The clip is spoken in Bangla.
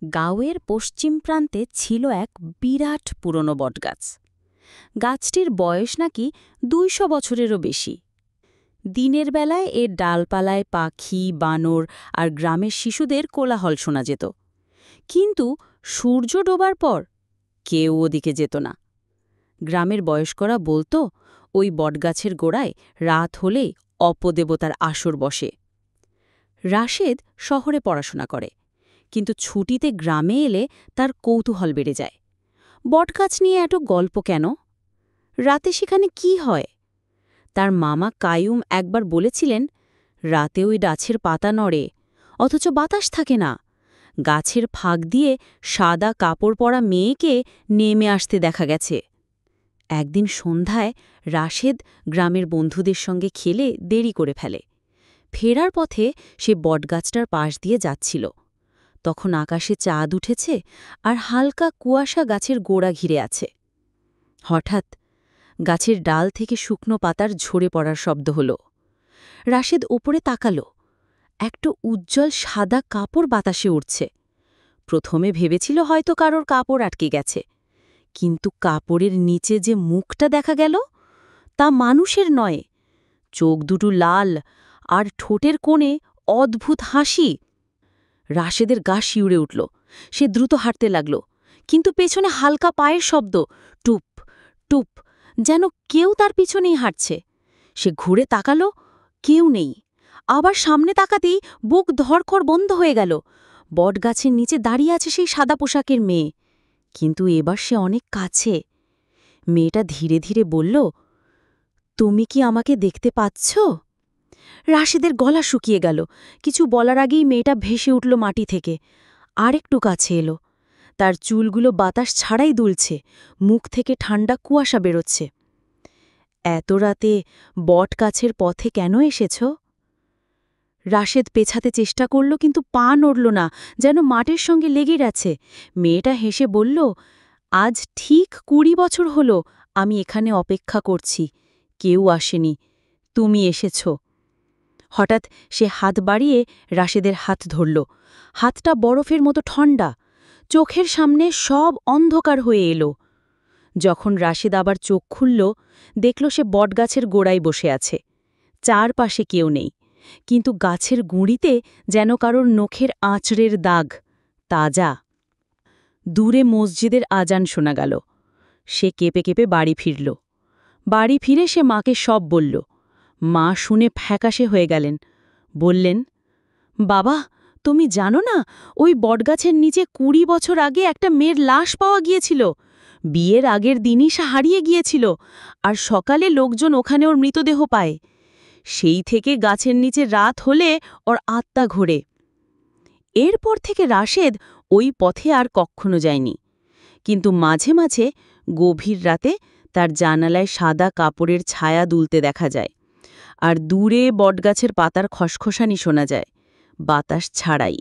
গাঁওয়ের পশ্চিম প্রান্তে ছিল এক বিরাট পুরনো বটগাছ। গাছটির বয়স নাকি ২০০ বছরেরও বেশি। দিনের বেলায় এর ডালপালায় পাখি, বানর আর গ্রামের শিশুদের কোলাহল শোনা যেত। কিন্তু সূর্য ডোবার পর কেউ ওদিকে যেত না। গ্রামের বয়স্করা বলতো ওই বটগাছের গোড়ায় রাত হলেই অপদেবতার আসর বসে। রাশেদ শহরে পড়াশোনা করে, কিন্তু ছুটিতে গ্রামে এলে তার কৌতূহল বেড়ে যায়। বটগাছ নিয়ে এত গল্প কেন? রাতে সেখানে কি হয়? তার মামা কায়ুম একবার বলেছিলেন, রাতে ওই গাছের পাতা নড়ে, অথচ বাতাস থাকে না। গাছের ফাঁক দিয়ে সাদা কাপড় পরা মেয়েকে নেমে আসতে দেখা গেছে। একদিন সন্ধ্যায় রাশেদ গ্রামের বন্ধুদের সঙ্গে খেলে দেরি করে ফেলে। ফেরার পথে সে বটগাছটার পাশ দিয়ে যাচ্ছিল। তখন আকাশে চাঁদ উঠেছে আর হালকা কুয়াশা গাছের গোড়া ঘিরে আছে। হঠাৎ গাছের ডাল থেকে শুকনো পাতার ঝরে পড়ার শব্দ হল। রাশেদ ওপরে তাকাল। একটা উজ্জ্বল সাদা কাপড় বাতাসে উড়ছে। প্রথমে ভেবেছিল হয়তো কারোর কাপড় আটকে গেছে, কিন্তু কাপড়ের নিচে যে মুখটা দেখা গেল তা মানুষের নয়। চোখ দুটো লাল আর ঠোঁটের কোণে অদ্ভুত হাসি। রাশেদের গা শিউরে উঠল। সে দ্রুত হাঁটতে লাগল, কিন্তু পেছনে হালকা পায়ের শব্দ, টুপ টুপ, যেন কেউ তার পিছনেই হাঁটছে। সে ঘুরে তাকালো, কেউ নেই। আবার সামনে তাকাতেই বুক ধড়ফড় বন্ধ হয়ে গেল। বটগাছের নিচে দাঁড়িয়ে আছে সেই সাদা পোশাকের মেয়ে, কিন্তু এবার সে অনেক কাছে। মেয়েটা ধীরে ধীরে বলল, তুমি কি আমাকে দেখতে পাচ্ছ? রাশেদের গলা শুকিয়ে গেল। কিছু বলার আগেই মেয়েটা ভেসে উঠল মাটি থেকে, আরেকটু কাছে এলো। তার চুলগুলো বাতাস ছাড়াই দুলছে, মুখ থেকে ঠান্ডা কুয়াশা বেরোচ্ছে। এত রাতে বটগাছের পথে কেন এসেছ? রাশেদ পেছাতে চেষ্টা করল, কিন্তু পা নড়ল না, যেন মাটির সঙ্গে লেগে গেছে। মেয়েটা হেসে বলল, আজ ঠিক ২০ বছর হল আমি এখানে অপেক্ষা করছি। কেউ আসেনি, তুমি এসেছ। হঠাৎ সে হাত বাড়িয়ে রাশেদের হাত ধরল। হাতটা বরফের মতো ঠান্ডা। চোখের সামনে সব অন্ধকার হয়ে এলো। যখন রাশেদ আবার চোখ খুলল, দেখল সে বটগাছের গোড়ায় বসে আছে। চারপাশে কেউ নেই, কিন্তু গাছের গুঁড়িতে যেন কারোর নখের আঁচড়ের দাগ, তাজা। দূরে মসজিদের আজান শোনা গেল। সে কেঁপে কেঁপে বাড়ি ফিরল। বাড়ি ফিরে সে মাকে সব বলল। মা শুনে ফ্যাকাশে হয়ে গেলেন। বললেন, বাবা, তুমি জানো না, ওই বটগাছের নিচে ২০ বছর আগে একটা মেয়ের লাশ পাওয়া গিয়েছিল। বিয়ের আগের দিনই সে হারিয়ে গিয়েছিল, আর সকালে লোকজন ওখানে ওর মৃতদেহ পায়। সেই থেকে গাছের নিচে রাত হলে ওর আত্মা ঘোরে। এরপর থেকে রাশেদ ওই পথে আর কখনো যায়নি, কিন্তু মাঝে মাঝে গভীর রাতে তার জানালায় সাদা কাপড়ের ছায়া দুলতে দেখা যায়, আর দূরে বটগাছের পাতার খসখসানি শোনা যায়, বাতাস ছাড়াই।